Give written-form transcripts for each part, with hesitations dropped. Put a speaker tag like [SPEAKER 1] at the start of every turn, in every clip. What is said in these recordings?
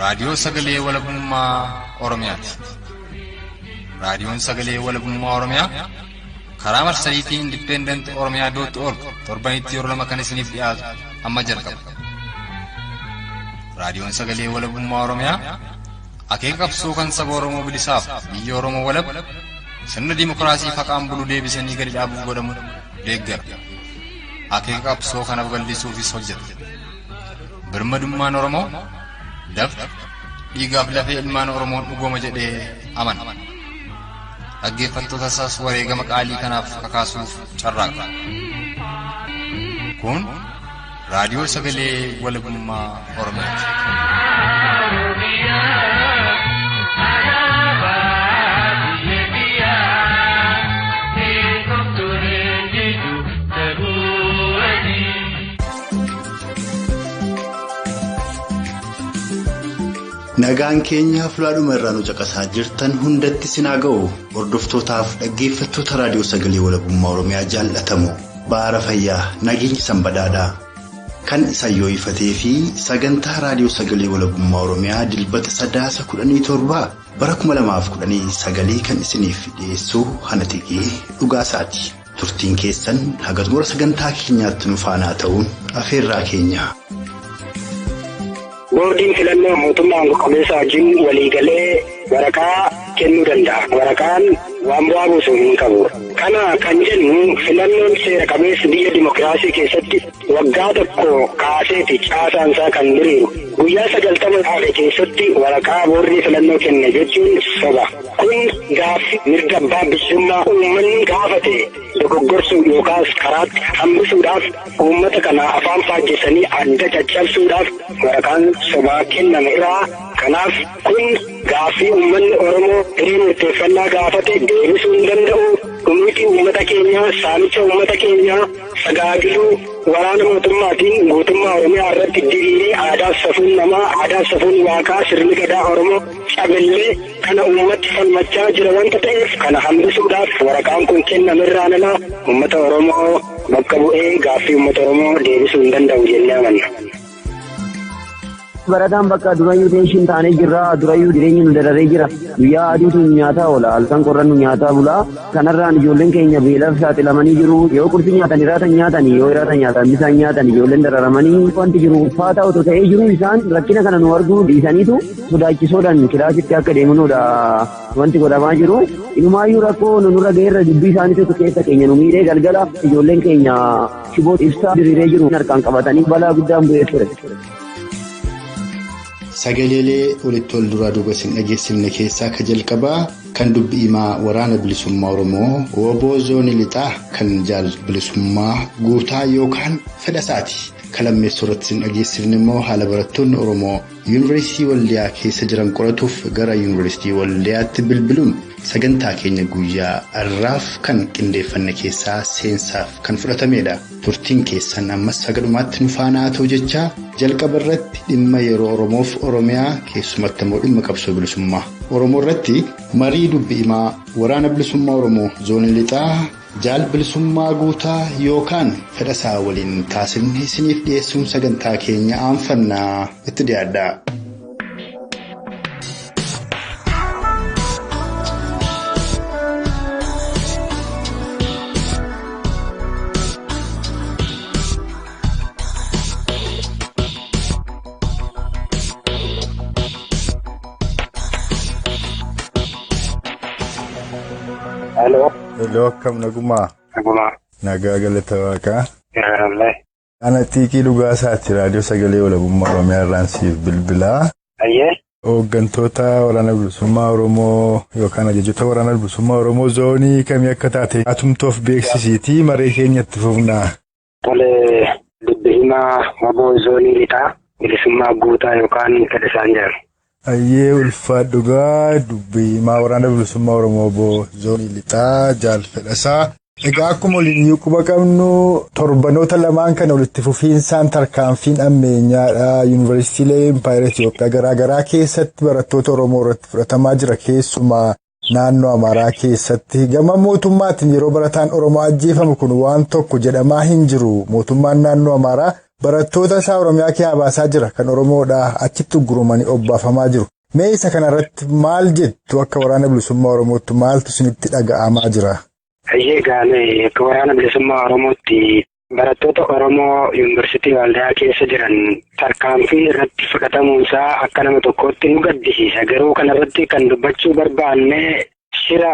[SPEAKER 1] raadiyoo sagalee walabummaa Oromiyaati. Raadiyoon sagalee walabummaa Oromiyaa karaa marsariitii independent oromiyaa.org torbanitti yeroo lama kan isiniif dhiyaatu amma jalqaba. Raadiyoon sagalee walabummaa Oromiyaa akeeka qabsoo kan saba Oromoo bilisaaf biyya Oromoo walab sirna dimokiraasii faqaan bulu deebisanii gadi dhaabuuf godhamu deeggara. Akeeka qabsoo kana babal'isuufis hojjeta. Birmadummaan Oromoo dafqa dhiigaaf lafee ilmaan Oromoon dhugooma jedhee amana. Dhaggeeffattoota isaas wareegama qaalii kanaaf kakaasuuf carraaqa. Kun raadiyoo sagalee walabummaa Oromiyaati.
[SPEAKER 2] Nagaan keenya fulaadhuma irraa nu caqasaa jirtan hundatti sinaa ga'u hordoftootaaf dhaggeeffattoota raadiyoo sagalee walabummaa Oromiyaa jaallatamu baara fayyaa nageenya sanbadaadhaa kan isa yoo ifatee fi sagantaa raadiyoo sagalee walabummaa Oromiyaa dilbata 17 bara 2019 kan isiniif dhiyeessuu hanatigee dhugaasaati. Turtiin keessan haga xumura sagantaa keenyaatti nu faana ta'uun afeerraa keenya.
[SPEAKER 3] Boordiin filannoo mootummaan qabeessa wajjin waliigalee waraqaa kennuu danda'a. Waraqaan waan bu'aa buusu hin qabu. Kana kan jennu filannoon seera qabeessa biyya dimokiraasii keessatti waggaa tokko kaaseeti caasaan isaa kan diriiru. Guyyaa 90 keessatti waraqaa boordii filannoo kenne jechuun soba. Kun gaaffii mirga abbaa biyyummaa uummanni gaafate dogoggorsu yookaas karaatti hambisuudhaaf uummata kana afaan faajjesanii adda caccabsuudhaaf waraqaan sobaa kenname irraa. Kanaaf kun gaaffii uummanni Oromoo hiree murteeffannaa gaafate deebisuu hin danda'u. Kunuutii uummata keenyaa, saamicha uummata keenyaa, sagaagiluu waraana mootummaatiin guutummaa Oromiyaa irratti diriiree aadaaf safuun namaa, aadaaf safuun waaqaa sirni gadaa Oromoo caballee kana uummatti falmachaa jira wanta ta'eef kana hambisuudhaaf waraqaan kun kennamerraa nama uummata Oromoo bakka bu'ee gaaffii uummata Oromoo deebisuu hin danda'u jennee amanna.
[SPEAKER 4] Barataan bakka durayyuu teeshin taanee jirra, durayyuu jireenyi nu dararee jira. Guyyaa adiitu nyaataa oola, halkan qorran nu nyaataa bula. Kanarraan ijoolleen keenya beelaaf saaxilamanii jiru. Yoo qursi nyaatan iraata nyaatan, yoo iraata nyaatan bisaan nyaatan ijoolleen dararamanii wanti jiru ulfaataa otoo ta'ee jiru isaan rakkina kana nu arguu dhiisaniitu sodaachisoodhaan kilaasitti akka deemanuudha wanti godhamaa jiru. Inumaayyuu rakkoo nurra ga'eerra dubbii isaaniitu keessa keenya nu miidhee galgala ijoolleen keenya shiboo ibsaa diriiree jiru harkaan qabatanii balaa guddaan bu'ee ture.
[SPEAKER 2] Sagaleelee walitti wal duraa duuba isin dhageessifne keessaa ka jalqabaa kan dubbii himaa waraana bilisummaa Oromoo WBO zoonii lixaa kan jaal bilisummaa guutaa yookaan fedhasaati. Kalammeessoo irratti isin dhageessifne immoo haala barattoonni Oromoo yuunivarsiitii Waldiyaa keessa jiran qoratuuf gara yuunivarsiitii Waldiyaatti bilbiluun sagantaa keenya guyyaa har'aaf kan qindeeffanne keessaa seensaaf kan fudhatamedha. Turtiin keessan ammas sagalumaatti nu faana ta'u jecha jalqaba irratti dhimma yeroo Oromoof Oromiyaa keessumatti immoo dhimma qabsoo bilisummaa Oromoo irratti marii dubbii himaa waraana bilisummaa Oromoo zoonii lixaa jaal bilisummaa guutaa yookaan fedhasaa waliin taasifne isiniif dhiyeessuun sagantaa keenya aanfannaa itti dhiyaadha.
[SPEAKER 5] Hello, akkam nagumaa.
[SPEAKER 3] Nagumaa.
[SPEAKER 5] Nagaa galata waaqaa.
[SPEAKER 3] Gaarallee.
[SPEAKER 5] Ana Xiiqii Dhugaasaatti raadiyoo sagalee walabummaa Oromiyaa irraan siif bilbilaa.
[SPEAKER 3] Ayyee.
[SPEAKER 5] Hooggantoota waraana bilisummaa Oromoo yookaan ajajjoota waraana bilisummaa Oromoo zoonii kamii akka taate atumtoof beeksisiitii maree keenyatti fufnaa.
[SPEAKER 3] Tolee, dubbii himaa WBO zoonii lixaa bilisummaa guutaa yookaan fedhasaan jedhamu.
[SPEAKER 5] Ayyee ulfaadhugaa dubbii himaa waraana bilisummaa Oromoo WBO zoonii lixaa jaal fedhasaa. Egaa akkuma waliin quba qabnu torbanoota lamaan kana walitti fufiinsaan tarkaanfiin ammeenyaadha yuunivarsiitiilee Impaayera Itoophiyaa garaagaraa keessatti barattoota Oromoo irratti fudhatamaa jira keessumaa naannoo Amaaraa keessatti gama mootummaatiin yeroo barataan Oromoo ajjeefamu kun waan tokko jedhamaa hin jiru mootummaan naannoo Amaaraa barattoota isaa Oromiyaa keessaa baasaa jira kan Oromoodhaa achitti gurumanii obbaafamaa jiru. Mee isa kanarratti maal jettu akka waraana bilisummaa Oromootti maaltu isinitti dhaga'amaa jira?
[SPEAKER 3] Hayyee gaane akka waraana bilisummaa Oromootti barattoota Oromoo Yuunivarsiitii Waaldaa keessa jiran tarkaanfii irratti fudhatamuunsaa akka nama tokkootti nu gaddisiisa. Garuu kanarratti kan dubbachuu barbaanne shira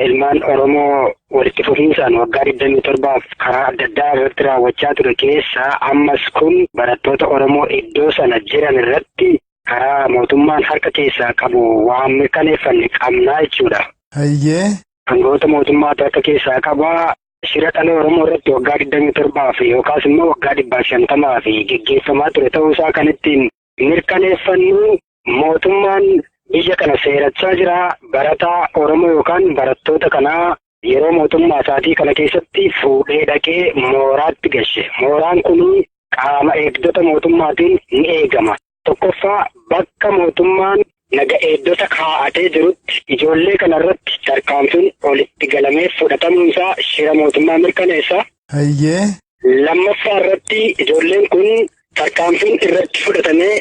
[SPEAKER 3] ilmaan Oromoo walitti fufinsaan waggaa 27 karaa adda addaa irratti raawwachaa ture keessa ammas kun barattoota Oromoo iddoo sana jiran irratti karaa mootummaan harka keessaa qabu waan mirkaneeffanne qabnaa jechuudha.
[SPEAKER 5] Hayyee.
[SPEAKER 3] Aangawoota mootummaatu harka keessaa qabaa. Shira dhala Oromoo irratti waggaa 27 fi yookaas immoo waggaa 150 fi geggeeffamaa ture ta'uusaa kan ittiin mirkaneeffannu mootummaan biyya kana seerachaa jira. Barataa Oromoo yookaan barattoota kanaa yeroo mootummaa isaatii kana keessatti fuudhee dhaqee mooraatti gashe. Mooraan kun qaama eegdota mootummaatiin ni eegama. Tokkoffaa bakka mootummaan naga eegdota kaa'atee jirutti ijoollee kanarratti tarkaanfiin olitti galamee fudhatamuunsaa shira mootummaa mirkaneessa.
[SPEAKER 5] Hayyee.
[SPEAKER 3] Lammaffaa irratti ijoolleen kun tarkaanfiin irratti fudhatamee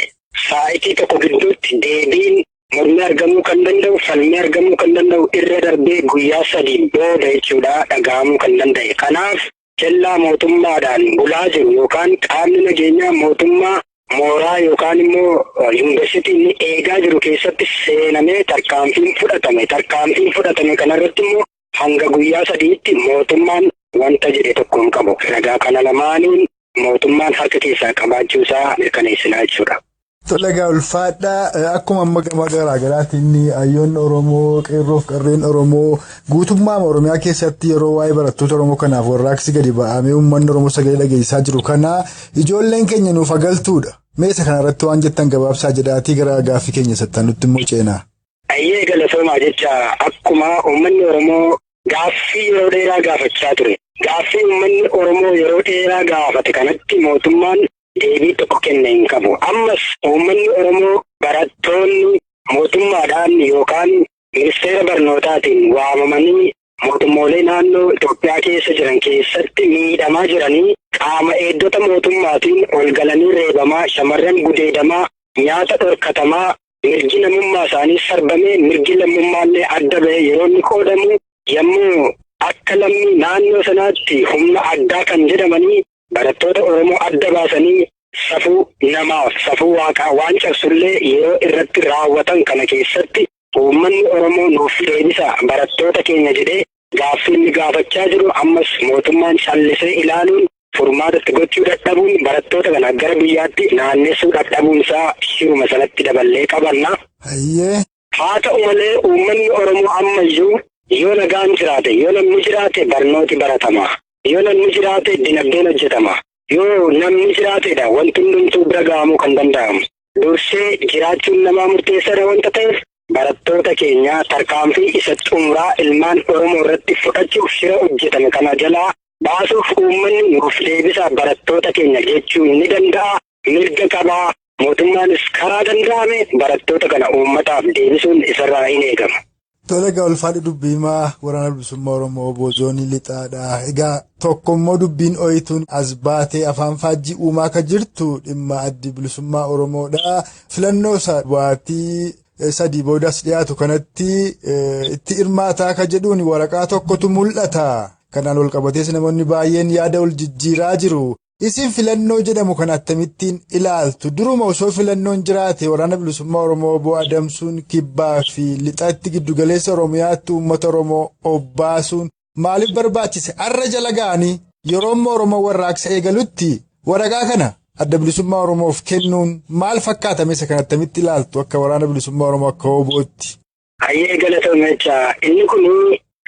[SPEAKER 3] saayitii tokko gidduutti deebiin mormii argamuu kan danda'u, falmii argamuu kan danda'u irra darbee guyyaa 3 booda jechuudha dhaga'amuu kan danda'e. Kanaaf kellaa mootummaadhaan bulaa jiru yookaan qaamni nageenyaa mootummaa mooraa yookaan immoo yuunivarsiitii eegaa jiru keessatti seenamee tarkaanfiin fudhatame. Tarkaanfiin fudhatame kanarratti immoo hanga guyyaa 3tti mootummaan wanta jedhe tokko hin qabu. Ragaa kana lamaaniin mootummaan harka keessaa qabaachuusaa mirkaneessinaa jechuudha.
[SPEAKER 5] Tolagaa ulfaadhaa akkuma amma gama garaagaraatiin hayyoonni Oromoo qeerroof qarreen Oromoo guutummaa Oromiyaa keessatti yeroo waa'ee barattoota Oromoo kanaaf warraaqsi gadi ba'amee uummanni Oromoo sagalee dhageessisaa jiru kana ijoolleen keenya nuuf agaltuudha. Meesa kanarratti waan jettan gabaabsaa jedhaatii gara gaaffii keenya sattaanutti immoo ceenaa.
[SPEAKER 3] Hayyee galatoomaa jecha akkuma uummanni Oromoo gaaffii yeroo dheeraa gaafachaa ture. Gaaffii uummanni Oromoo yeroo dheeraa gaafate kanatti mootummaan deebii tokko kenne hin qabu. Ammas uummanni Oromoo barattoonni mootummaadhaan yookaan ministeera barnootaatiin waamamanii mootummoolee naannoo Itoophiyaa keessa jiran keessatti miidhamaa jiranii qaama eegdota mootummaatiin ol galanii reebamaa, shamarran gudeedamaa, nyaata dhorkatamaa, mirgi namummaa isaanii sarbamee mirgi lammummaallee adda ba'ee yeroo inni qoodamu yommuu akka lammii naannoo sanaatti humna addaa kan jedhamanii barattoota Oromoo adda baasanii safuu namaaf safuu waaqaa waan cabsullee yeroo irratti raawwatan kana keessatti uummanni Oromoo nuuf deebisa barattoota keenya jedhee gaaffii gaafachaa jiru. Ammas mootummaan callisee ilaaluun furmaatatti gochuu dadhabuun barattoota kana gara biyyaatti naannessuu dadhabuunsaa shiruma sanatti daballee qabanna.
[SPEAKER 5] Hayyee.
[SPEAKER 3] Haa ta'u malee uummanni Oromoo ammayyuu yoo nagaan jiraate yoo namni jiraate barnooti baratama. Yoo namni jiraate dinagdeen hojjetama. Yoo namni jiraatedha wanti hundumtuu bira ga'amuu kan danda'amu. Dursee jiraachuun namaa murteessaadha wanta ta'eef barattoota keenya tarkaanfii isa xumuraa ilmaan Oromoo irratti fudhachuuf shira hojjetame kana jalaa baasuuf uummanni nuuf deebisa barattoota keenya jechuun ni danda'a. Mirga qabaa. Mootummaanis karaa danda'ame barattoota kana uummataaf deebisuun isarraa hin eegama.
[SPEAKER 5] Tolagaa ulfaadhi dubbiimaa waraana bilisummaa Oromoo Boozoonii Lixaadha. Egaa tokkommoo dubbiin ooyituun as baatee afaan faajjii uumaa kan jirtu dhimma addi bilisummaa Oromoodha. Filannoo baatii 3 boodas dhiyaatu kanatti itti hirmaataa kan jedhuun waraqaa tokkotu mul'ata. Kanaan wal qabatees namoonni baay'een yaada ol jijjiiraa jiru. Isin filannoo jedhamu kan akkamittiin ilaaltu? Duruma osoo filannoon jiraate waraana bilisummaa Oromoo obbo Adamsuun kibbaa fi lixaatti giddugaleessa Oromiyaatti uummata Oromoo obbaasuun maaliif barbaachise? Har'a jala ga'anii yeroo Oromoo warraaqsa eegalutti waraqaa kana adda bilisummaa Oromoof kennuun maal fakkaatame? Isa kan akkamitti ilaaltu akka waraana bilisummaa Oromoo akka obootti?
[SPEAKER 3] Hayyee galatoomna jecha inni kun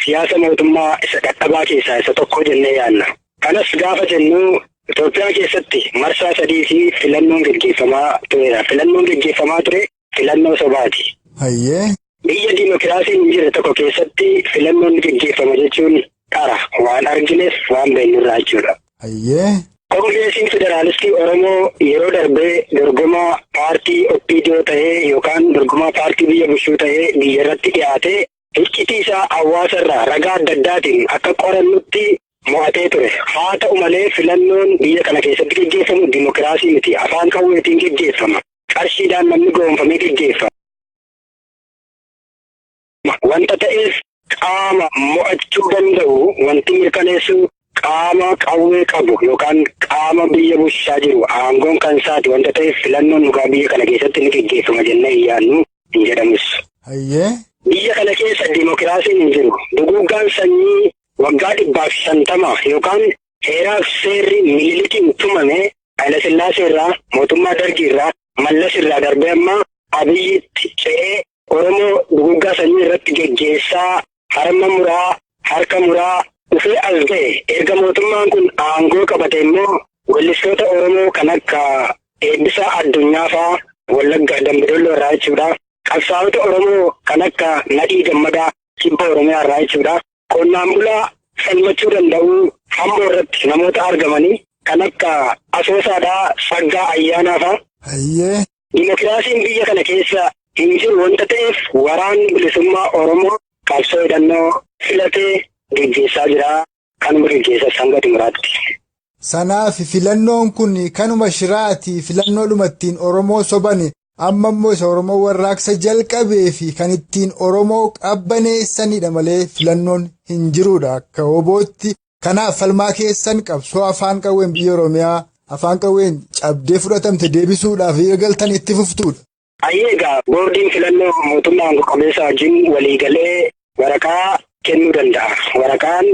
[SPEAKER 3] siyaasa mootummaa isa dadhabaa keessaa isa tokko jennee yaadna. Kanas gaafa jennu Itoophiyaa keessatti marsaa 3 fi filannoon gaggeeffamaa tureera. Filannoon gaggeeffamaa ture filannoo sobaati.
[SPEAKER 5] Hayyee.
[SPEAKER 3] Biyya diimokiraasiin hin jirre tokko keessatti filannoon gaggeeffama jechuun dhara waan argineef waan beeknurraa jechuudha.
[SPEAKER 5] Hayyee.
[SPEAKER 3] Koongireesiin Federaalistii Oromoo yeroo darbee dorgomaa paartii OPDO ta'ee yookaan dorgomaa paartii biyya bulchuu ta'ee biyya irratti dhiyaatee iccitii isaa hawaasarraa ragaa adda addaatiin akka qorannutti mo'atee ture. Haa ta'u malee filannoon biyya kana keessatti gaggeeffamu dimokiraasii miti. Afaan qawweetiin gaggeeffama. Qarshiidhaan namni goonfamee gaggeeffama. Wanta ta'eef qaama mo'achuu danda'u wanti mirkaneessu qaama qawwee qabu yookaan qaama biyya bulchaa jiru aangoon kan isaati wanta ta'eef filannoon dhugaa biyya kana keessatti ni gaggeeffama jennee iyyaannu hin jedhamus. Biyya kana keessa dimokiraasiin hin jiru. Duguuggaan sanyii waggaa 150 yookaan heeraaf seerri Minilikiin tumame Haayile Sillaasee irraa mootummaa Dargii irraa Mallas irraa darbee amma Abiyyitti ce'ee Oromoo duguuggaa sanyii irratti geggeessaa harma muraa harka muraa dhufee as ga'e. Erga mootummaan kun aangoo qabate immoo weellistoota Oromoo kan akka Eebbisaa Addunyaa fa'aa Wallagga Dambidolloo irraa jechuudha. Qabsaa'ota Oromoo kan akka Nadhii Gammadaa Kibba Oromiyaa irraa jechuudha. Qonnaan bulaa falmachuu danda'u Amboo irratti namoota argamanii kan akka Asoosaadhaa Saggaa Ayyaanaa fa'aa. Dimokiraasiin biyya kana keessa hin jiru wanta ta'eef waraanni bilisummaa Oromoo qabsoo hidhannoo filatee gaggeessaa jira. Kanuma gaggeessaa hanga xumuraatti.
[SPEAKER 5] Sanaaf filannoon kun kanuma shiraati filannoo dhumattiin Oromoo sobani amma immoo isa Oromoo warraaqsa jalqabee fi kan ittiin Oromoo qabbaneessanidha malee filannoon hin jiruudha akka obootti. Kanaaf falmaa keessan qabsoo afaan qawween biyya Oromiyaa afaan qawween cabdee fudhatamte deebisuudhaaf eegaltan itti fuftuudha.
[SPEAKER 3] Ayyeegaa boordiin filannoo mootummaa aangoo qabeessa wajjin waliigalee waraqaa kennuu danda'a. Waraqaan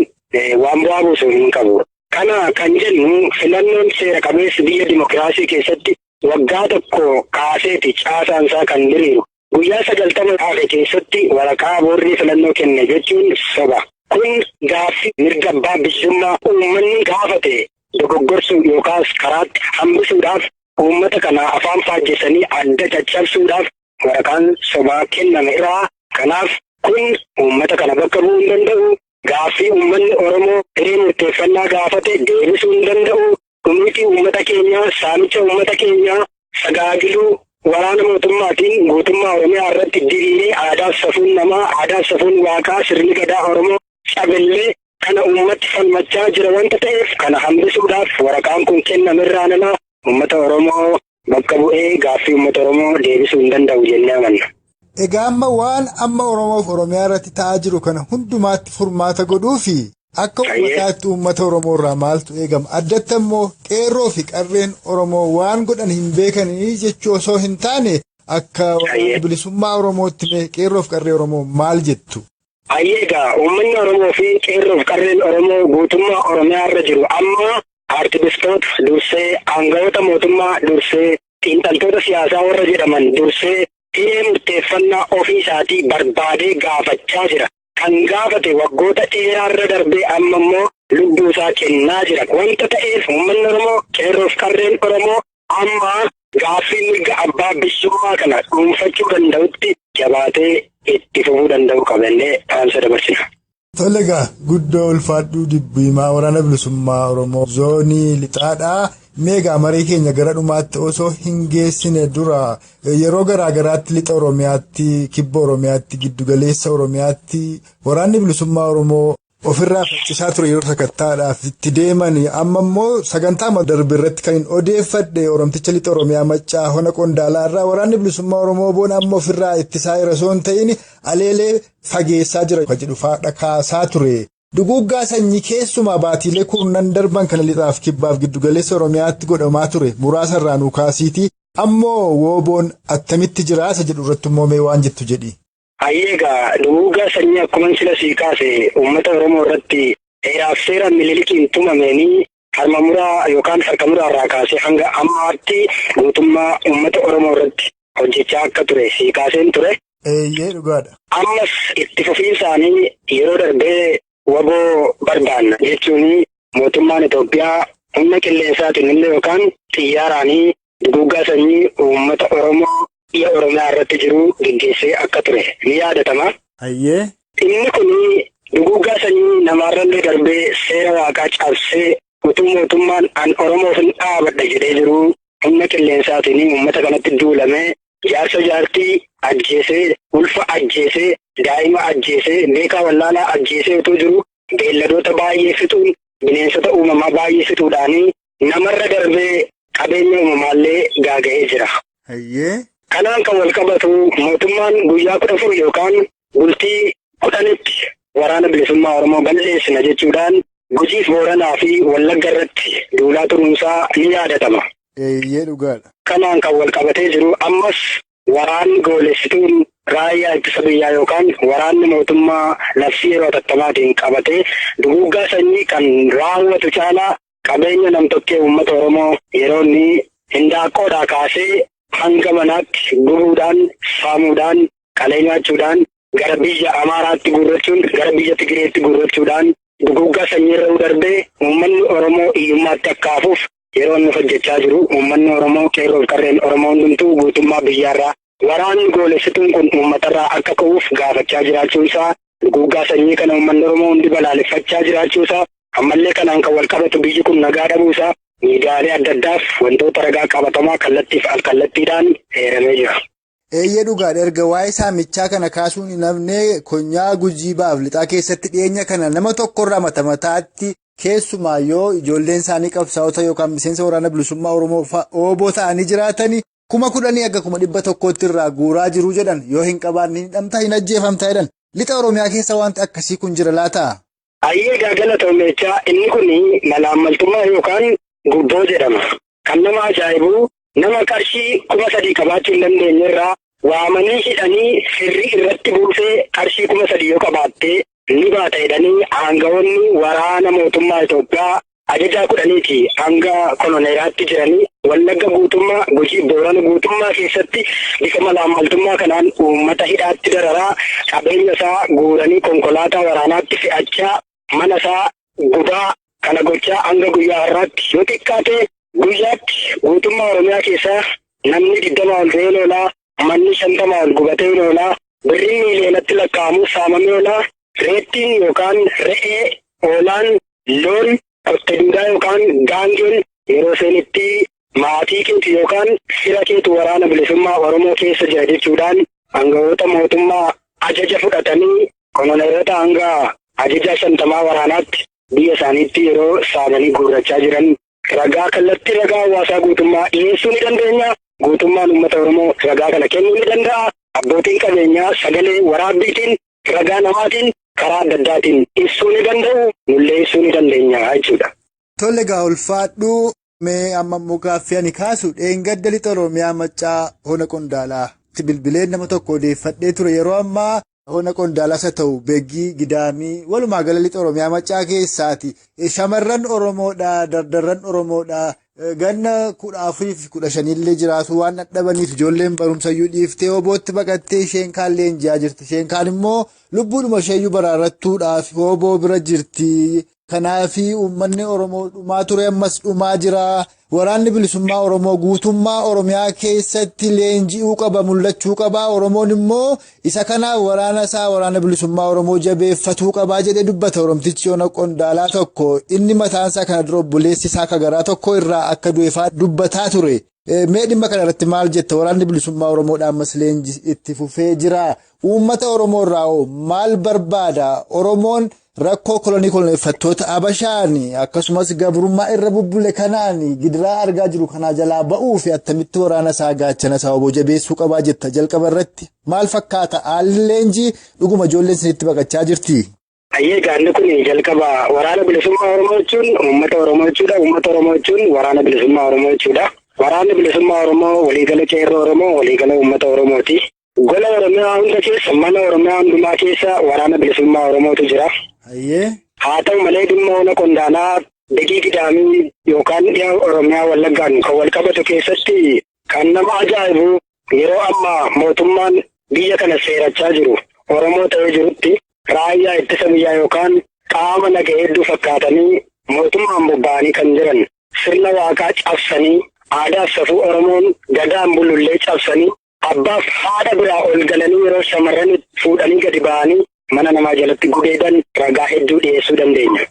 [SPEAKER 3] waan bu'aa buusu hin qabu. Kana kan jennu filannoon seera qabeessi biyya dimokiraasii keessatti waggaa tokko kaaseeti caasaan isaa kan diriiru. Guyyaa 90 hafe keessatti waraqaa boordii filannoo kenne jechuun soba. Kun gaaffii mirga abbaa biyyummaa uummanni gaafate dogoggorsuuf yookaas karaatti hambisuudhaaf uummata kana afaan faajjessanii adda caccabsuudhaaf waraqaan sobaa kenname irraa. Kanaaf kun uummata kana bakka bu'uu hin danda'u. Gaaffii uummanni Oromoo hiree murteeffannaa gaafate deebisuu hin danda'u. Dhumiti uummata keenyaa saamicha uummata keenyaa sagaagiluu waraana mootummaatiin mootummaa Oromiyaa irratti diriiree aadaaf safuun namaa aadaaf safuun waaqaa sirni gadaa Oromoo cabellee kana uummatti falmachaa jira wanta ta'eef kana hambisuudhaaf waraqaan kun kennamerraa nama uummata Oromoo bakka bu'ee gaaffii uummata Oromoo deebisuu hin danda'u jennee amanna.
[SPEAKER 5] Egaa amma waan amma Oromoof Oromiyaa irratti ta'aa jiru kana hundumaatti furmaata godhuu fi akka uummataatti uummata Oromoo irraa maaltu eegama addatti immoo qeerroo fi qarreen Oromoo waan godhan hin beekanii jechuu osoo hin taane akka bilisummaa Oromootti qeerroo fi qarree Oromoo maal jettu?
[SPEAKER 3] Ayyeegaa uummanni Oromoo fi qeerroo fi qarreen Oromoo guutummaa Oromiyaa irra jiru amma aartistoota dursee aangawoota mootummaa dursee xiinxaltoota siyaasaa warra jedhaman dursee hiree murteeffannaa ofii isaatii barbaadee gaafachaa jira. Kan gaafate waggoota dheeraarra darbee amma immoo lubbuu isaa kennaa jira. Wanta ta'eef uummanni Oromoo qeerroo fi qarreen Oromoo amma gaaffii mirga abbaa biyyummaa kana dhuunfachuu danda'utti jabaatee itti fufuu danda'u qabannee dhaamsa dabarsina.
[SPEAKER 5] Tole egaa guddoo ulfaadhuu dibbiimaa waraana bilisummaa Oromoo zoonii lixaadhaa. Meegaa marii keenya gara dhumaatti osoo hin geessine dura yeroo garaa garaatti lixa Oromiyaatti kibba Oromiyaatti giddugaleessa Oromiyaatti waraanni bilisummaa Oromoo ofirraa faccisaa ture yeroo sakattaadhaaf itti deeman amma immoo sagantaa darbe irratti kan hin odeeffadhe Oromticha lixa Oromiyaa Maccaa Hona Qondaalaa irraa waraanni bilisummaa Oromoo boona amma ofirraa ittisaa irra osoo hin ta'in aleelee fageessaa jira kan jedhu faadha kaasaa ture. Duguuggaa sanyii keessumaa baatiilee kurnan darban kana lixaaf kibbaaf giddugaleessa Oromiyaatti godhamaa ture muraasa irraa nuu kaasiiti ammoo wooboon attamitti jiraasa jedhu irratti immoo mee waan jettu jedhi.
[SPEAKER 3] Ayyeegaa duguuggaa sanyii akkuma sila sii kaase uummata Oromoo irratti heeraaf seera Minilikiin tumameenii harma muraa yookaan harka muraa irraa kaasee hanga ammaatti guutummaa uummata Oromoo irratti hojjechaa akka ture sii kaaseen ture.
[SPEAKER 5] Eeyyee dhugaadha.
[SPEAKER 3] Ammas itti fufiinsaanii yeroo darbee waboo barbaanna jechuun mootummaan Itoophiyaa humna qilleensaatiin illee yookaan xiyyaaraanii duguuggaa sanyii uummata Oromoo biyya Oromiyaa irratti jiru gaggeessee akka ture ni yaadatama.
[SPEAKER 5] Ayyee.
[SPEAKER 3] Inni kun duguuggaa sanyii namaarrallee darbee seera waaqaa cabsee utuu mootummaan an Oromoof hin dhaabadha jedhee jiru humna qilleensaatiin uummata kanatti duulamee jaarsa jaartii ajjeesee ulfa ajjeesee daa'ima ajjeesee beekaa wallaalaa ajjeesee utuu jiru beelladoota baay'ee fixuun bineensota uumamaa baay'isituudhaan namarra darbee qabeenya uumamaallee gaaga'ee jira. Kanaan kan wal qabatu mootummaan guyyaa 14 yookaan bultii 10tti waraana bilisummaa Oromoo balleessina jechuudhaan Gujii fi Booranaa fi Wallagga irratti duulaa turuunsaa ni yaadatama.
[SPEAKER 5] Dhugaadha.
[SPEAKER 3] Kanaan kan wal qabatee jiru ammas waraanni goolessituun raayyaa ittisa biyyaa yookaan waraanni mootummaa labsii yeroo tattamaatiin qabatee duguuggaa sanyii kan raawwatu caalaa qabeenya namtokkee uummata Oromoo yeroo inni hindaaqqoodhaa kaasee hanga manaatti gubuudhaan, saamuudhaan, qalee nyaachuudhaan gara biyya Amaaraatti gurrachuun gara biyya Tigireetti gurrachuudhaan duguuggaa sanyii irra darbee uummanni Oromoo hiyyummaatti akka hafuuf yeroo inni hojjechaa jiru uummanni Oromoo qeerroo fi qarreen Oromoo hundumtuu guutummaa biyyaarraa waraanni goolessituun kun uummatarraa akka ka'uuf gaafachaa jiraachuusaa duguuggaa sanyii kana uummanni Oromoo hundi balaaleffachaa jiraachuusaa ammallee kanaan kan wal qabatu biyyi kun nagaa dhabuusaa miidiyaalee adda addaaf wantoota ragaa qabatamaa kallattiif alkallattiidhaan eeramee jira.
[SPEAKER 5] Dhugaadha. Erga waa'ee saamichaa kana kaasuun hin hafne konyaa Gujii baaf lixaa keessatti dhiyeenya kana nama tokkorraa mataatti keessumaa yoo ijoolleen isaanii qabsaa'ota yookaan miseensa waraana bilisummaa Oromoo ooboo ta'anii jiraatanii 10,000 akka 100,000tti irraa guuraa jiru jedhan yoo hin qabaanne hidhamtaa hin ajjeefamtaa jedhan lixa Oromiyaa keessa wanti akkasii kun jira laata?
[SPEAKER 3] Gaagala Toomechaa inni kun malaammaltummaa yookaan gubboo jedhama. Kan nama ajaa'ibu nama qarshii 3,000 qabaachuu hin dandeenye irraa waamanii hidhanii firrii irratti buusee qarshii 3,000 yoo qabaattee ni baata jedhanii aangawoonni waraana mootummaa Itoophiyaa ajajaa 10 hanga koloneelaatti jiranii Wallagga guutummaa Gujii Boorana guutummaa keessatti bifa malaammaltummaa kanaan uummata hidhaatti dararaa qabeenya isaa guuranii konkolaataa waraanaatti fe'achaa mana isaa gubaa kana gochaa hanga guyyaa har'aatti yoo xiqqaate guyyaatti guutummaa Oromiyaa keessaa namni 20 ol ta'ee loolaa manni 50 ol gubatee loolaa birrii miiliyoonatti lakkaa'amu saamamee loolaa reettiin yookaan re'ee oolaan loon qotte duudaa yookaan gaangeen yeroo seenitti maatii keetu yookaan fira keetu waraana bilisummaa Oromoo keessa jira jechuudhaan aangawoota mootummaa ajaja fudhatanii koloneelota hanga ajaja 50 waraanaatti biyya isaaniitti yeroo saamanii guurrachaa jiran ragaa kallattii ragaa hawaasaa guutummaa dhiyeessuu ni dandeenya. Guutummaan uummata Oromoo ragaa kana kennuu ni danda'a. Abbootiin qabeenyaa sagalee waraabbiitiin ragaa namaatiin karaa adda addaatiin ibsuu ni danda'u. Nullee ibsuu ni dandeenya jechuudha.
[SPEAKER 5] Tole egaa ulfaadhuu mee amma immoo gaaffii ani kaasu dheengadda lixa Oromiyaa Maccaa Hona Qondaalaa bilbileen nama tokko odeeffadhee ture yeroo ammaa Hona Qondaalaas haa ta'u Beegii Gidaamii walumaa gala lixa Oromiyaa Maccaa keessaati shamarran Oromoodhaa dardarran Oromoodhaa ganna 14 fi 15 illee jiraatu waan dadhabaniif ijoolleen barumsayyuu dhiiftee obootti baqattee isheen kaan leenji'aa jirti isheen kaan immoo lubbuudhuma isheeyyuu baraarrattuudhaaf oboo bira jirti. Kanaafi uummanni Oromoo dhumaa ture ammas dhumaa jira. Waraanni bilisummaa Oromoo guutummaa Oromiyaa keessatti leenji'uu qaba mul'achuu qaba. Oromoon immoo isa kanaaf waraana isaa waraana bilisummaa Oromoo jabeeffatuu qabaa jedhee dubbata Oromtichi Hona Qondaalaa tokko. Inni mataansaa kana dura obboleessi isaa akka garaa tokko irraa akka du'eefaa dubbataa ture. Mee dhimma kana irratti maal jetta? Waraanni bilisummaa Oromoodhaan ammas leenji itti fufee jira. Uummata Oromoo irraa maal barbaada? Oromoon rakkoo koloneeffattoota Habashaani akkasumas gabrummaa irra bubbule kanaani gidiraa argaa jiru kanaa jalaa ba'uu fi attamitti waraana isaa gaachana isaa obbo jabeessuu qabaa jetta jalqaba irratti maal fakkaata? Haalli leenjii dhuguma ijoolleen isinitti baqachaa jirti?
[SPEAKER 3] Gaanni kun jalqaba waraana bilisummaa Oromoo jechuun uummata Oromoo jechuudha. Uummata Oromoo jechuun waraana bilisummaa Oromoo jechuudha. Waraanni bilisummaa Oromoo waliigala qeerroo Oromoo waliigala uummata Oromooti. Gola Oromiyaa hunda keessa mana Oromiyaa hundumaa keessa waraana bilisummaa Oromootu jira. Haa ta'u malee dhimma Hona Qondaalaa Beegii Gidaamii yookaan dhiyaa Oromiyaa Wallaggaan kan wal qabatu keessatti kan nama ajaa'ibu yeroo ammaa mootummaan biyya kana seerachaa jiru Oromoo ta'ee jirutti raayyaa ittisa biyyaa yookaan qaama nagaa hedduu fakkaatanii mootummaan bobba'anii kan jiran sirna waaqaa cabsanii aadaa safuu Oromoon gadaan bulullee cabsanii abbaaf haadha biraa ol galanii yeroo shamarran fuudhanii gadi ba'anii mana namaa jalatti gudeedan ragaa hedduu dhiyeessuu dandeenya.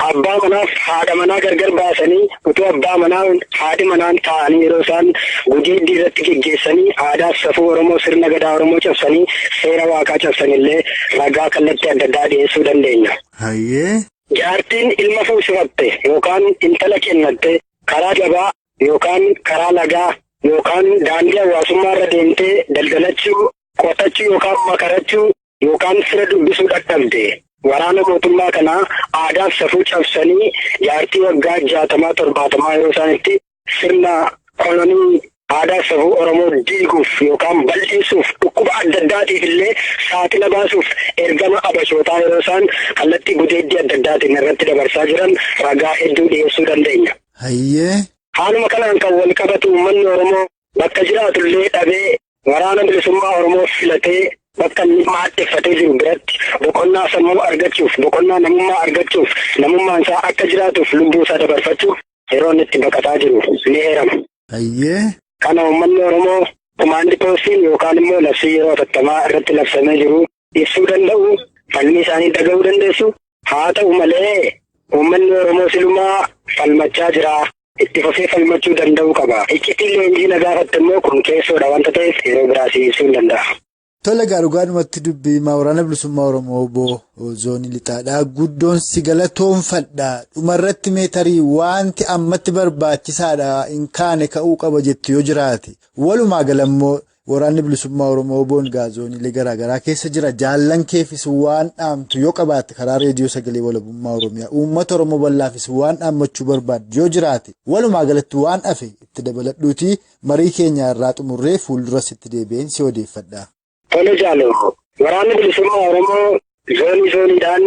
[SPEAKER 3] Abbaa manaaf haadha manaa gargar baasanii utuu abbaa manaa haadhi manaan taa'anii yeroo isaan gudeeddii irratti geggeessanii aadaa safuu Oromoo sirna gadaa Oromoo cabsanii seera waaqaa cabsanillee ragaa kallattii adda addaa dhiyeessuu dandeenya. jaartiin ilma fuusifatte yookaan intala kennatte karaa gabaa yookaan karaa lagaa yookaan daandii hawaasummaa irra deemtee daldalachuu, qotachuu yookaan makarachuu yookaan fira dubbisuu dadhabde. Waraana mootummaa kanaa aadaaf safuu cabsanii jaartii waggaa 60-70 yeroo isaanitti sirna kolonii aadaa safuu Oromoo diiguuf yookaan bal'isuuf dhukkuba adda addaatiif illee saaxila baasuuf ergama abashootaa yeroo isaan kallattii gudeeddii adda addaatiin irratti dabarsaa jiran ragaa hedduu dhiyeessuu dandeenya. Haaluma kanaan kan wal qabatu uummanni Oromoo bakka jiraatullee dhabee waraana bilisummaa Oromoo filatee bakka inni maaddeeffatee jiru biratti boqonnaa sammuu argachuuf, boqonnaa namummaa argachuuf, namummaan isaa akka jiraatuuf lubbuu isaa dabarfachuuf yeroo inni itti baqataa jiru ni heerama. Kana uummanni Oromoo kumaandi poostiin yookaan immoo labsii yeroo hatattamaa irratti labsamee jiru ibsuu danda'u, falmii isaanii dhaga'uu dandeessu. Haa ta'u malee uummanni Oromoo silumaa falmachaa jira. Itti fufee falmachuu danda'uu qaba. Iccitiin leenjii na gaafatte immoo kun keessoodha wanta ta'eef yeroo biraas ibsuu hin danda'a.
[SPEAKER 5] Tole dhugaadhumatti dubbii waraana bilisummaa Oromoo obbo Zoonii Lixaadhaa guddoon si galatoonfadha. Dhumarratti meetarii wanti ammatti barbaachisaadha hin kaane ka'uu qaba jettu yoo jiraate. Walumaa galammoo waraanni bilisummaa Oromoo obboon gaazooniilee garaagaraa keessa jira. Jaallan keefis waan dhaamtu yoo qabaatte karaa reediyoo sagalee walabummaa Oromiyaa uummata Oromoo bal'aafis waan dhaammachuu barbaaddu yoo jiraate. Walumaa galatti waan hafe itti dabaladhuutii marii keenya irraa xumurree fuulduras itti deebi'een si odeeffadha.
[SPEAKER 3] Tole jaaloo waraanni bilisummaa Oromoo zooniidhaan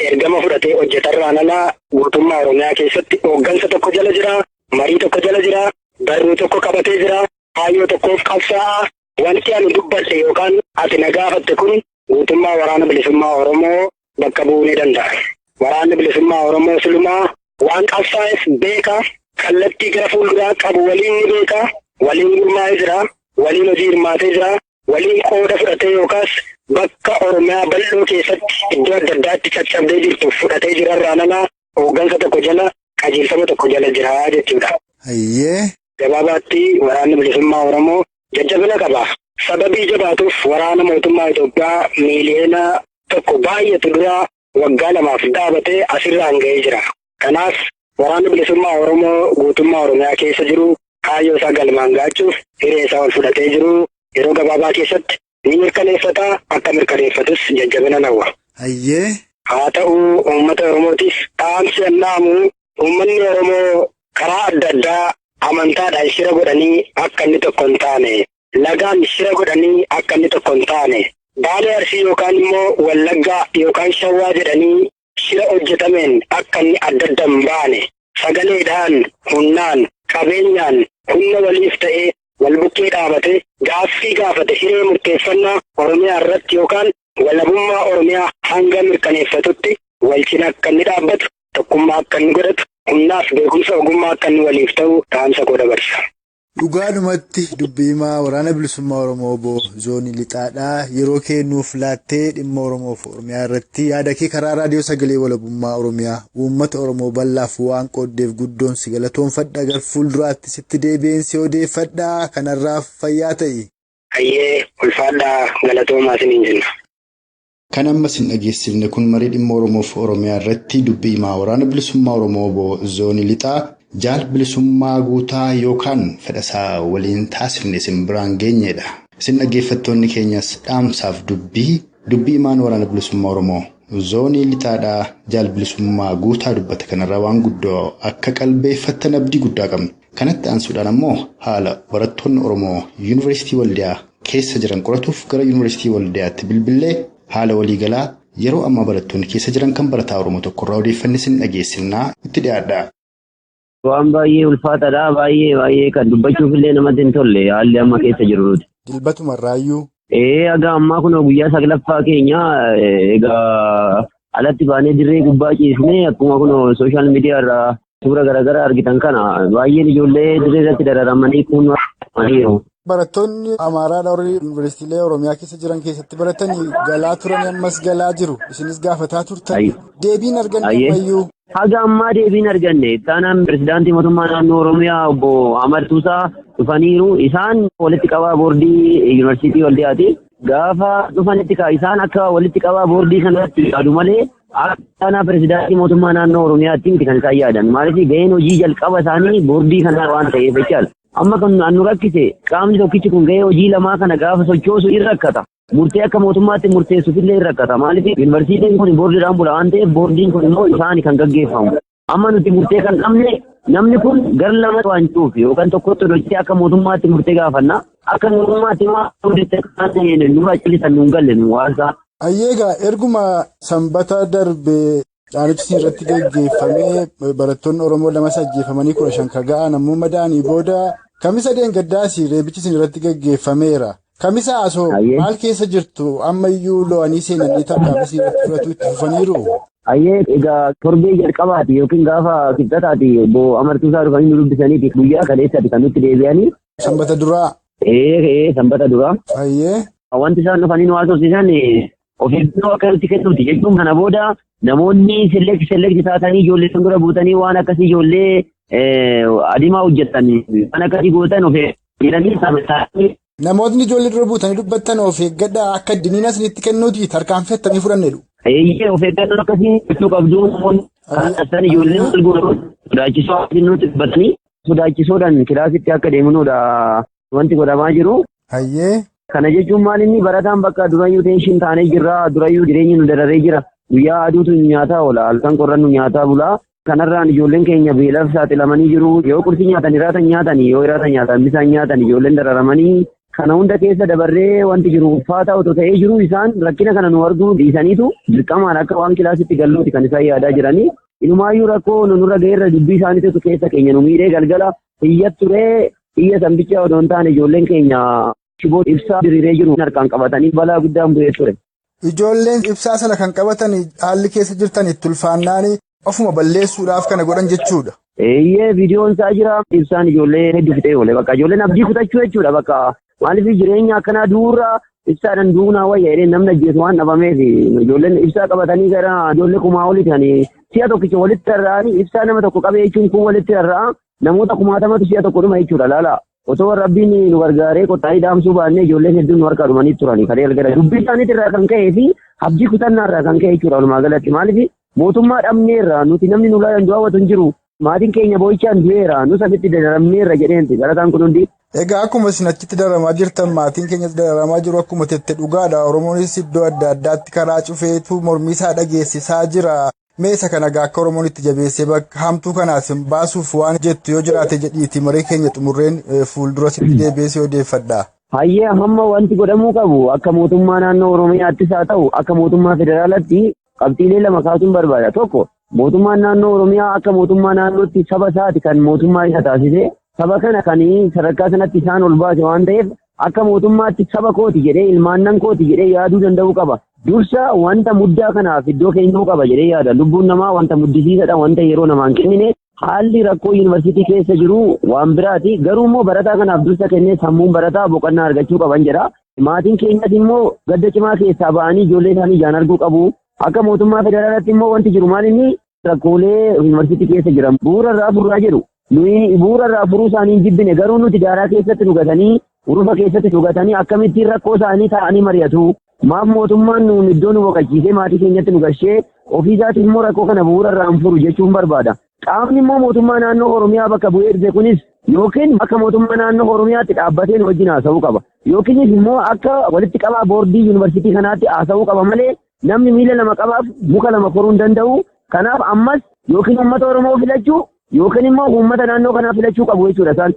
[SPEAKER 3] ergama fudhatee hojjetarraan alaa guutummaa Oromiyaa keessatti hooggansa tokko jala jira, marii tokko jala jira, barruu tokko qabatee jira, kaayyoo tokkoof qabsaa'aa. Wanti ani dubbadhe yookaan ati na gaafatte kun guutummaa waraana bilisummaa Oromoo bakka bu'uu ni danda'a. Waraanni bilisummaa Oromoo silumaa waan qabsaa'eef beeka, kallattii gara fuulduraa qabu waliin ni beeka, waliin gurmaa'ee jira, waliin hojii hirmaatee jira. Waliin qooda fudhatee yookaas bakka Oromiyaa bal'oo keessatti iddoo adda addaatti caccabdee jirtu fudhatee jirarraan alaa hooggansa tokko jala qajeelfama tokko jala jira jechuudha. Gabaabaatti waraanni bilisummaa Oromoo jajjabina qaba. Sababii jabaatuuf waraana mootummaa Itoophiyaa miiliyoona tokko baay'atu dura waggaa 2 dhaabatee asirraan ga'ee jira. Kanaaf waraanni bilisummaa Oromoo guutummaa Oromiyaa keessa jiru kaayyoo isaa galmaan gaachuuf hiree isaa ol fudhatee jiru. Yeroo gabaabaa keessatti ni mirkaneeffata akka mirkaneeffatus jajjabina nawwa. Haa ta'u uummata Oromootiif dhaamsi annaamu uummanni Oromoo karaa adda addaa amantaadhaan shira godhanii akka inni tokko hin taane, lagaan shira godhanii akka inni tokko hin taane, Baalee Arsii yookaan immoo Wallaggaa yookaan Shawwaa jedhanii shira hojjetameen akka inni adda adda hin baane, sagaleedhaan, humnaan, qabeenyaan humna waliif ta'ee wal bukkee dhaabate gaaffii gaafate hiree murteeffannaa Oromiyaa irratti yookaan walabummaa Oromiyaa hanga mirkaneeffatutti wal cina akka inni dhaabbatu, tokkummaa akka inni godhatu, humnaaf beekumsa ogummaa akka inni waliif ta'u dhaamsa koo dabarsa.
[SPEAKER 5] Dhugaadhumatti dubbiimaa waraana bilisummaa Oromoo obbo Zoonii Lixaadhaa yeroo kennuuf laattee dhimma Oromoof Oromiyaa irratti yaada kee karaa raadiyoo sagalee walabummaa Oromiyaa uummata Oromoo bal'aaf waan qooddeef guddoon si galatoonfadha. Gara fuulduraatti sitti deebi'een si odeeffadha. Kanarraaf fayyaa ta'i.
[SPEAKER 3] Ulfaadhaa galatoomaa isiniin jenna.
[SPEAKER 2] Kan ammas hin dhageessifne kun marii dhimma Oromoof Oromiyaa irratti dubbiimaa waraana bilisummaa Oromoo obbo Zoonii Lixaa jaal bilisummaa guutaa yookaan fedhasaa waliin taasifne isin biraan geenyedha. Isin dhaggeeffattoonni keenyas dhaamsaaf dubbiimaan waraana bilisummaa Oromoo Zoonii Lixaadhaa jaal bilisummaa guutaa dubbata kanarraa waan guddoo akka qalbeeffattan abdii guddaa qabna. Kanatti aansuudhaan ammoo haala barattoonni Oromoo Yuunivarsiitii Waldiyaa keessa jiran qoratuuf gara Yuunivarsiitii Waldiyaatti bilbilee haala waliigalaa yeroo ammaa barattoonni keessa jiran kan barataa Oromoo tokkorraa odeeffanne isin dhageessifnaa itti dhiyaadha.
[SPEAKER 4] Waan baay'ee ulfaataadha. Baay'ee kan dubbachuuf illee namatti hin tolle haalli amma keessa jiru.
[SPEAKER 5] Dilbatumarraayyuu.
[SPEAKER 4] Egaa ammaa kun guyyaa 9ffaa keenya egaa alatti baanee dirree gubbaa ciisnee akkuma kun sooshaal miidiyaa irraa suura garaagaraa argitan kana baay'een ijoollee dirree irratti dararamanii kun maniiru.
[SPEAKER 5] Barattoonni Amaaraadhaa warri Yuunivarsiitiilee Oromiyaa keessa jiran keessatti baratanii galaa turan ammas galaa jiru. Isinis gaafataa turtan. Deebiin arganne ammayyuu.
[SPEAKER 4] Haga ammaa deebiin arganne taanaan pirezidaantii mootummaa naannoo Oromiyaa obbo Ahmad Tuusaa dhufaniiru. Isaan walitti qabaa boordii Yuunivarsiitii Waldiyaati. Gaafa dhufanitti isaan akka walitti qabaa boordii sanatti yaadu malee Akka pirezidaantii mootummaa naannoo Oromiyaatti miti kan isaan yaadan. Maaliif gaheen hojii jalqaba isaanii boordii kanaa waan ta'eef jechaadha. Amma kan nu rakkise qaamni tokkichi kun gahee hojii lamaa kana gaafa sochoosu in rakkata. Murtee akka mootummaatti murteessuufillee in rakkata. Maaliif yuunivarsiitiin kun boordiidhaan bula waan ta'eef boordiin kun immoo isaanii kan gaggeeffamu. Amma nuti murtee kan qabne namni kun gar lama waan cuuf yookaan tokkotti hojjechee akka mootummaatti murtee gaafanna. Akka mootummaatti immoo nurra cilisan nuun galle nu waasaa.
[SPEAKER 5] Ayyeegaa erguma sanbata darbee dhaanichi irratti gaggeeffamee barattoonni Oromoo 2 ajjeefamanii 15 ga'an ammoo madaanii booda kamisa deengaddaasii reebichi irratti gaggeeffameera. Kamisa asoo maal keessa jirtu ammayyuu lo'anii seenanii tarkaanfii irratti fudhatu itti fufaniiru.
[SPEAKER 4] Ayyee egaa torbee jalqabaati yookiin gaafa kibxataati obbo Amartuusaa dhufanii nu dubbisaniiti guyyaa kaleessaati kan nutti deebi'anii.
[SPEAKER 5] Sanbata duraa.
[SPEAKER 4] Sanbata duraa.
[SPEAKER 5] Ayyee.
[SPEAKER 4] Wanti isaan dhufanii nu haasofsiisan of eeggannoo akka nuti kennuuti jechuun kana booda namoonni selekti taatanii ijoollee sun dura buutanii waan akkasii ijoollee adimaa hojjetan waan akkasii gootan of eegganii.
[SPEAKER 5] Namootni ijoollee dura buutanii dubbattan of eeggadhaa akka diniinas isinitti kennuuti tarkaanfii attamii fudhannedhu.
[SPEAKER 4] Of eeggannoo akkasii jechuu qabdu namoonni kan ijoolleen sodaachisoo nuti dubbatanii sodaachisoodhaan kilaasitti akka deemnuudha wanti godhamaa jiru.
[SPEAKER 5] Hayyee.
[SPEAKER 4] Kana jechuun maal inni barataan bakka durayyuu teeshiin taanee jirra durayyuu jireenyi nu dararee jira guyyaa aduutu nyaataa oola halkan qorran nu nyaataa bulaa kanarraan ijoolleen keenya beelaaf saaxilamanii jiru yoo qursii nyaatan hiraatan nyaatan yoo hiraatan nyaatan bisaan nyaatan ijoolleen dararamanii kana hunda keessa dabarree wanti jiru uffata otoo ta'ee jiru isaan rakkina kana nu arguu dhiisaniitu dirqamaan akka waan kilaasitti galluuti kan isaan yaadaa jiranii ilumaayyuu rakkoo nurra ga'eerra dubbii isaaniitu keessa keenya nu miidhee galgala hiyya turee hiyya sambicha odoo hin taane ijoolleen keenya. Shiboo ibsaa diriiree jiru harkaan qabatanii balaa guddaan bu'ee ture.
[SPEAKER 5] Ijoolleen ibsaa sana kan qabatan haalli keessa jirtan itti ulfaannaan ofuma balleessuudhaaf kana godhan jechuudha.
[SPEAKER 4] Viidiyoon isaa jira ibsaan ijoollee hedduu fixee oole bakka ijoolleen abdii kutachuu jechuudha bakka maaliif jireenya akkanaa duura ibsaadhaan duunaa wayya jedhee namni ajjeesu waan dhabameef ijoolleen ibsaa qabatanii gara ijoollee kumaa olitti si'a tokkicha walitti rarra'anii ibsaa nama tokko qabee jechuun kun walitti rarra'a namoota 10,000tu si'a tokko dhuma jechuudha laala. Otoo rabbiin nu gargaaree qotaayii daamsuu baannee ijoolleen hedduun nu harkaa dhumanii turanii karee galgala dubbii isaaniitti irraa kan ka'ee fi abdii kutannaa irraa kan ka'e jechuudha walumaa galatti maaliif mootummaa dhabneerra nuti namni nu laalan du'aawwatu hin jiru maatiin keenya boo'ichaan du'eera nus asitti dararamneerra jedheenti barataan kun hundi.
[SPEAKER 5] Egaa akkuma isin achitti daramaa jirtan maatiin keenyas daramaa jiru akkuma tette dhugaadha Oromoonis iddoo adda addaatti karaa cufeetu mormii isaa dhageessisaa jira. Meesa kana akka Oromoon itti jabeessee bakka hamtuu kanaas baasuuf waan jettu yoo jiraate jedhiiti marii keenya xumurreen fuuldura sitti deebiisee odeeffadha.
[SPEAKER 4] Hayyee hamma wanti godhamuu qabu akka mootummaa naannoo Oromiyaattis haa ta'u akka mootummaa federaalaatti qabxiilee lama kaasuun barbaada. Tokko mootummaan naannoo Oromiyaa akka mootummaa naannootti saba isaati kan mootummaa isa taasise saba kana kan sadarkaa sanatti isaan ol baase waan ta'eef akka mootummaatti saba kooti jedhee ilmaannan kooti jedhee yaaduu danda'uu qaba. Dursa wanta muddaa kanaaf iddoo kennuu qaba jedhee yaada. Lubbuun namaa wanta muddisiisadha wanta yeroo namaan kennine haalli rakkoo yuunivarsiitii keessa jiru waan biraati. Garuu immoo barataa kanaaf dursa kennee sammuun barataa boqonnaa argachuu qaban jedha. Maatiin keenyas immoo gadda cimaa keessaa ba'anii ijoollee isaanii ijaan arguu qabu. Akka mootummaa federaalaatti immoo wanti jiru maal inni rakkoolee yuunivarsiitii keessa jiran bu'uura irraa furraa jedhu. Nuyi bu'uura irraa furuu isaanii hin jibbine garuu nuti daaraa keessatti dhugatanii urufa keessatti dhugatanii akkamittiin rakkoo isaanii taa'anii mari'atu. Maaf mootummaan nuun iddoo nu boqachiisee maatii keenyatti nu gashee ofiisaatiin immoo rakkoo kana bu'uura irraa hin furu jechuun barbaada. Qaamni immoo mootummaa naannoo Oromiyaa bakka bu'ee dhufe kunis yookiin akka mootummaa naannoo Oromiyaatti dhaabbatee nu wajjin haasa'uu qaba. Yookiinis immoo akka walitti qabaa boordii yuunivarsiitii kanaatti haasa'uu qaba malee namni miila lama qabaaf muka lama koruu hin danda'u. Kanaaf ammas yookiin uummata Oromoo filachuu yookiin immoo uummata naannoo kanaa filachuu qabu jechuudha isaan.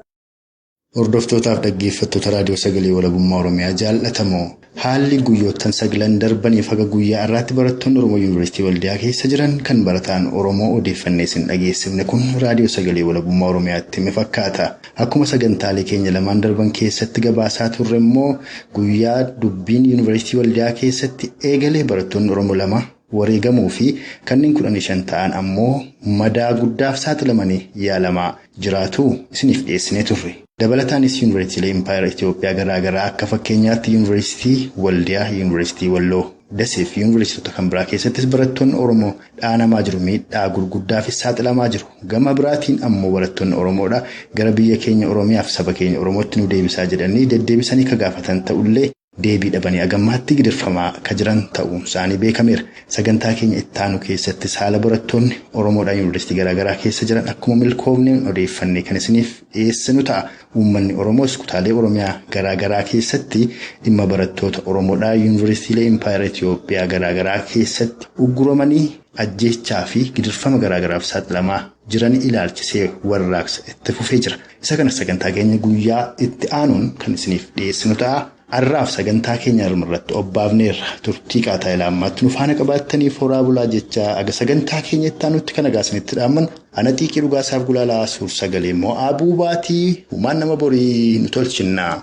[SPEAKER 2] Hordoftootaaf dhaggeeffattoota raadiyoo sagalee walabummaa Oromiyaa jaallatamoo haalli guyyoottan 9 darbaniif haga guyyaa har'aatti barattoonni Oromoo Yuunivarsiitii Waldiyaa keessa jiran kan barataan Oromoo odeeffannee isin dhageessifne kun raadiyoo sagalee walabummaa Oromiyaatti hime fakkaata. Akkuma sagantaalee keenya lamaan darban keessatti gabaasaa turre immoo guyyaa dubbiin Yuunivarsiitii Waldiyaa keessatti eegalee barattoonni Oromoo 2 wareegamuu fi kanneen 15 ta'an ammoo madaa guddaaf saaxilamanii yaalamaa jiraatu isiniif dhiyeessinee turre. Dabalataanis yuunivarsiitiilee Impaayera Itoophiyaa garaagaraa akka fakkeenyaatti yuunivarsiitii Waldiyaa, yuunivarsiitii Walloo, Dasee fi yuunivarsiitota kan biraa keessattis barattoonni Oromoo dhaanamaa jiru miidhaa gurguddaaf saaxilamaa jiru. Gama biraatiin ammoo barattoonni Oromoodha gara biyya keenya Oromiyaaf saba keenya Oromootti nu deebisaa jedhanii deddeebisanii ka gaafatan ta'ullee deebii dhabanii agammaatti gidirfamaa akka jiran ta'uun isaanii beekameera. Sagantaa keenya ittaanu keessatti haala barattoonni Oromoodhaan yuunivarsiitii garaagaraa keessa jiran akkuma milkoofnee odeeffannee kan isiniif dhiyeessinu ta'a. Uummanni Oromoos kutaalee Oromiyaa garaagaraa keessatti dhimma barattoota Oromoodhaan yuunivarsiitiilee Impaayera Itoophiyaa garaagaraa keessatti ugguramanii ajjeechaa fi gidirfama garaagaraaf saaxilamaa jiran ilaalchisee warraaqsa itti fufee jira. Isa kana sagantaa keenya guyyaa itti aanuun kan isiniif dhiyeessinu ta'a. Har'aaf sagantaa keenya irratti obbaafneerra turtii qaataa ilaammaatti nu faana qabaattaniif horaa bulaa jechaa aga sagantaa keenya itti aanutti kan agaasanitti dhaamman ana xiiqii dhugaasaaf gulaalaa suur sagalee immoo abuu baatii humaan nama borii nu tolchinnaa.